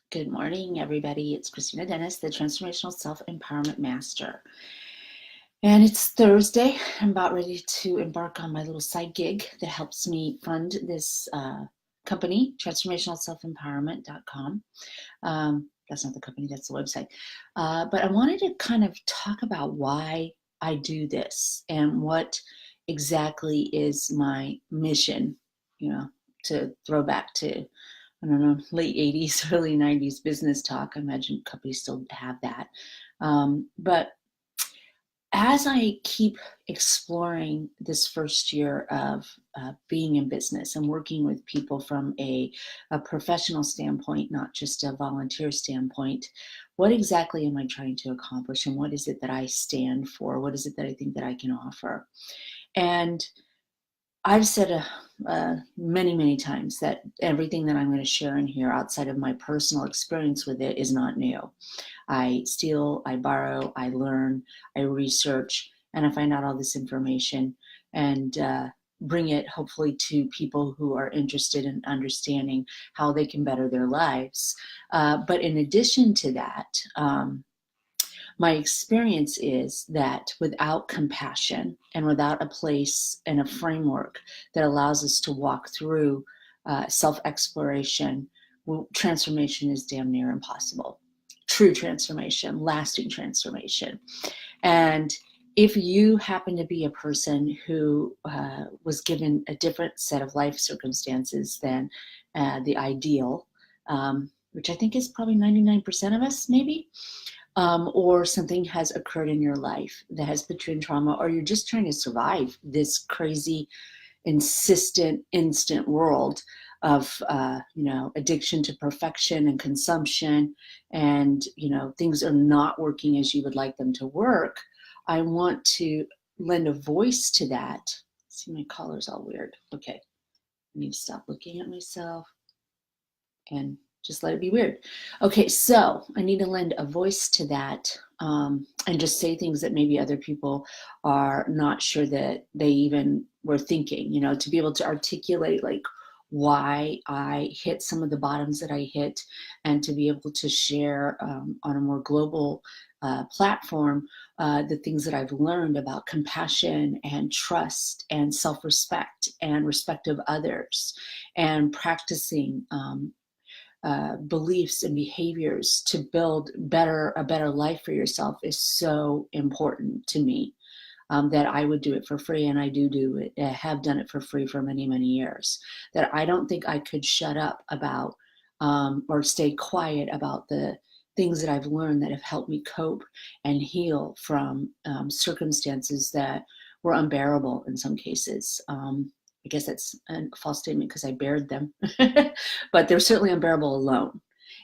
Good morning, everybody. It's Kristina Dennis, the Transformational Self Empowerment Master. And it's Thursday. I'm about ready to embark on my little side gig that helps me fund this company, transformationalselfempowerment.com. That's not the company, that's the website. But I wanted to kind of talk about why I do this and what exactly is my mission, to throw back to I don't know, late 80s, early 90s business talk. I imagine companies still have that. But as I keep exploring this first year of being in business and working with people from a professional standpoint, not just a volunteer standpoint, what exactly am I trying to accomplish and what is it that I stand for? What is it that I think that I can offer? And I've said many, many times that everything that I'm going to share in here outside of my personal experience with it is not new. I steal, I borrow, I learn, I research, and I find out all this information and bring it hopefully to people who are interested in understanding how they can better their lives. But in addition to that, my experience is that without compassion and without a place and a framework that allows us to walk through self-exploration, transformation is damn near impossible. True transformation, lasting transformation. And if you happen to be a person who was given a different set of life circumstances than the ideal, which I think is probably 99% of us, maybe, or something has occurred in your life that has put you in trauma, or you're just trying to survive this crazy, insistent, instant world of, addiction to perfection and consumption, and, things are not working as you would like them to work. I want to lend a voice to that. See, my collar's all weird. Okay, I need to stop looking at myself and just let it be weird. Okay, so I need to lend a voice to that and just say things that maybe other people are not sure that they even were thinking, to be able to articulate like why I hit some of the bottoms that I hit, and to be able to share on a more global platform the things that I've learned about compassion and trust and self-respect and respect of others, and practicing beliefs and behaviors to build a better life for yourself is so important to me, that I would do it for free, and I do it, have done it for free for many, many years, that I don't think I could shut up about or stay quiet about the things that I've learned that have helped me cope and heal from circumstances that were unbearable in some cases. I guess that's a false statement because I bared them, but they're certainly unbearable alone.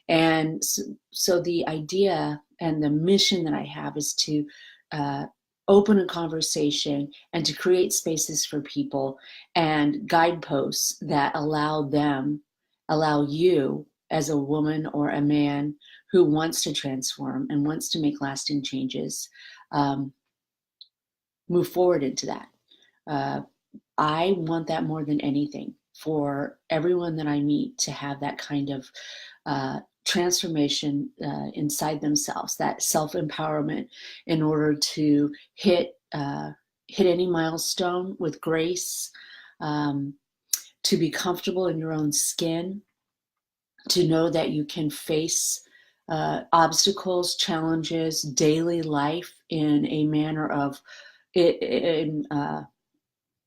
And so the idea and the mission that I have is to open a conversation and to create spaces for people and guideposts that allow you as a woman or a man who wants to transform and wants to make lasting changes, move forward into that. I want that more than anything, for everyone that I meet to have that kind of transformation inside themselves, that self-empowerment, in order to hit any milestone with grace, to be comfortable in your own skin, to know that you can face obstacles, challenges, daily life in a manner of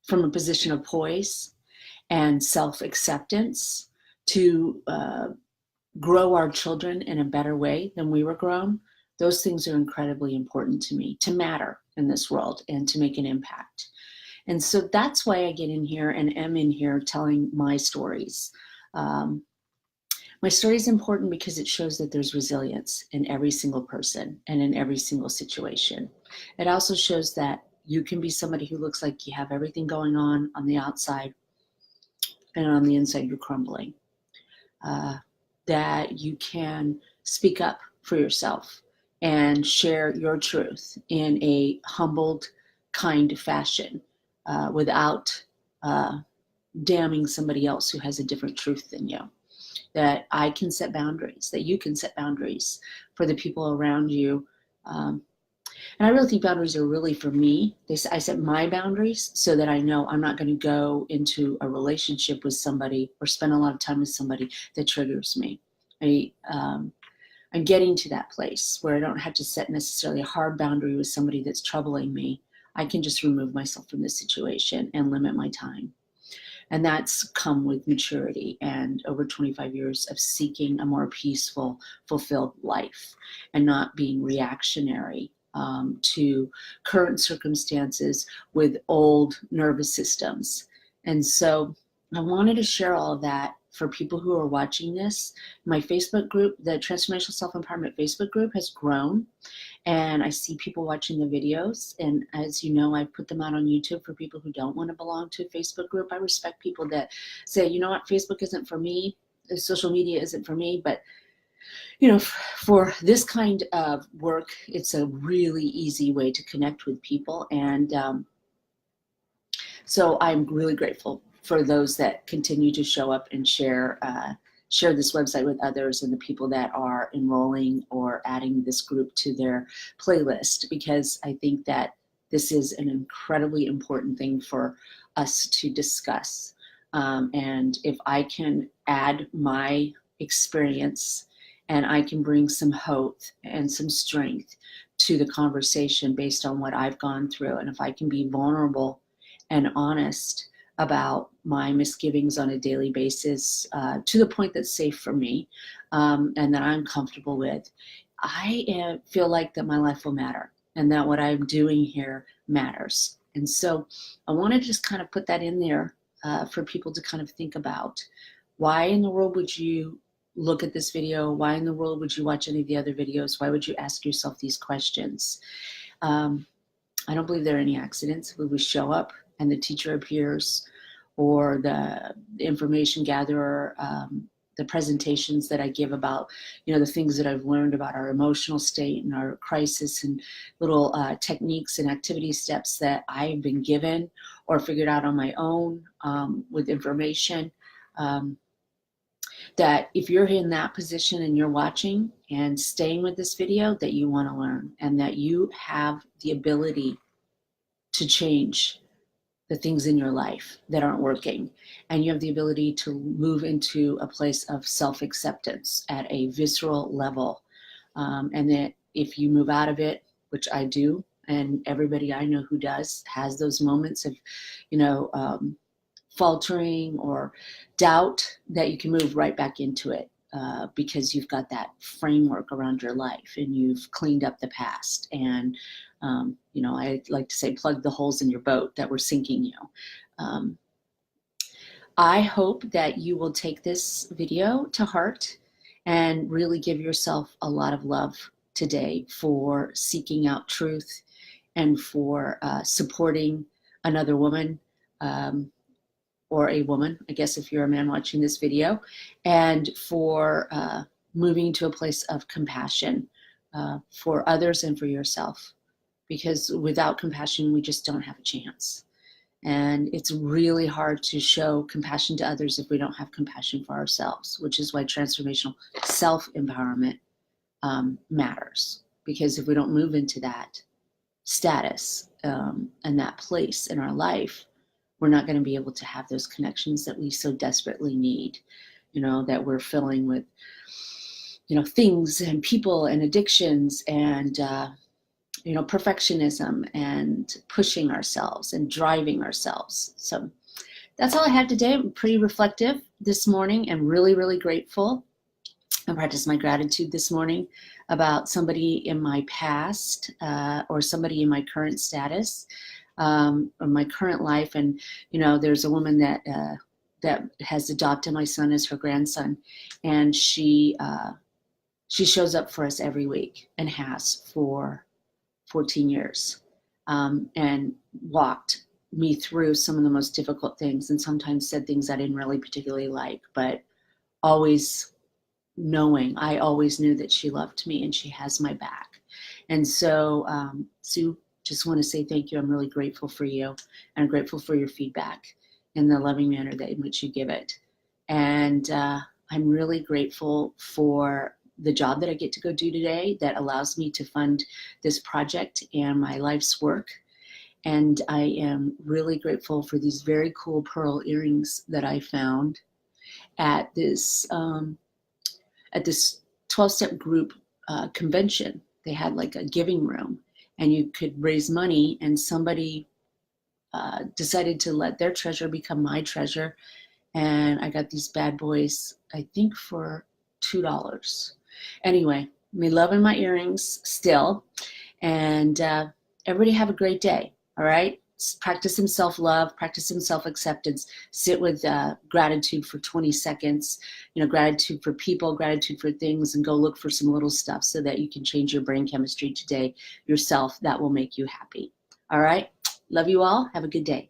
from a position of poise and self-acceptance, to grow our children in a better way than we were grown. Those things are incredibly important to me, to matter in this world and to make an impact. And so that's why I get in here and am in here telling my stories. My story is important because it shows that there's resilience in every single person and in every single situation. It also shows that you can be somebody who looks like you have everything going on the outside, and on the inside you're crumbling. That you can speak up for yourself and share your truth in a humbled, kind fashion, without damning somebody else who has a different truth than you. that I can set boundaries, that you can set boundaries for the people around you. And I really think boundaries are really for me. I set my boundaries so that I know I'm not going to go into a relationship with somebody or spend a lot of time with somebody that triggers me. I'm getting to that place where I don't have to set necessarily a hard boundary with somebody that's troubling me. I can just remove myself from the situation and limit my time. And that's come with maturity and over 25 years of seeking a more peaceful, fulfilled life and not being reactionary to current circumstances with old nervous systems. And so I wanted to share all of that for people who are watching this. My Facebook group, the Transformational Self-Empowerment Facebook group, has grown. And I see people watching the videos. And as you know, I put them out on YouTube for people who don't want to belong to a Facebook group. I respect people that say, you know what, Facebook isn't for me. Social media isn't for me. But, you know, for this kind of work, it's a really easy way to connect with people. And so I'm really grateful for those that continue to show up and share this website with others and the people that are enrolling or adding this group to their playlist, because I think that this is an incredibly important thing for us to discuss. And if I can add my experience and I can bring some hope and some strength to the conversation based on what I've gone through, and if I can be vulnerable and honest about my misgivings on a daily basis to the point that's safe for me and that I'm comfortable with, I feel like that my life will matter and that what I'm doing here matters. And so I want to just kind of put that in there for people to kind of think about. Why in the world would you look at this video? Why in the world would you watch any of the other videos? Why would you ask yourself these questions? I don't believe there are any accidents. When we show up and the teacher appears, or the information gatherer, the presentations that I give about, you know, the things that I've learned about our emotional state and our crisis, and little techniques and activity steps that I've been given or figured out on my own with information. That if you're in that position and you're watching and staying with this video, that you want to learn and that you have the ability to change the things in your life that aren't working, and you have the ability to move into a place of self-acceptance at a visceral level, and that if you move out of it, which I do, and everybody I know who does has those moments of, you know, faltering or doubt, that you can move right back into it because you've got that framework around your life and you've cleaned up the past. And you know, I like to say, plug the holes in your boat that were sinking you. I hope that you will take this video to heart and really give yourself a lot of love today for seeking out truth and for supporting another woman, or a woman, I guess, if you're a man watching this video, and for moving to a place of compassion for others and for yourself. Because without compassion, we just don't have a chance. And it's really hard to show compassion to others if we don't have compassion for ourselves, which is why transformational self-empowerment matters. Because if we don't move into that status and that place in our life, we're not going to be able to have those connections that we so desperately need, you know, that we're filling with, you know, things and people and addictions and, you know, perfectionism and pushing ourselves and driving ourselves. So that's all I have today. I'm pretty reflective this morning and really, really grateful. I practiced my gratitude this morning about somebody in my past or somebody in my current status or my current life. And, you know, there's a woman that has adopted my son as her grandson, and she shows up for us every week and has for 14 years and walked me through some of the most difficult things, and sometimes said things I didn't really particularly like, but always knowing, I always knew that she loved me and she has my back. And so, Sue, just want to say thank you. I'm really grateful for you, and I'm grateful for your feedback in the loving manner that in which you give it. And I'm really grateful for the job that I get to go do today that allows me to fund this project and my life's work. And I am really grateful for these very cool pearl earrings that I found at this 12-step group convention. They had like a giving room, and you could raise money, and somebody decided to let their treasure become my treasure. And I got these bad boys, I think for $2. Anyway, me loving my earrings still. And everybody have a great day. All right. Practice some self-love, practice some self-acceptance, sit with gratitude for 20 seconds, gratitude for people, gratitude for things, and go look for some little stuff so that you can change your brain chemistry today yourself. That will make you happy. All right. Love you all. Have a good day.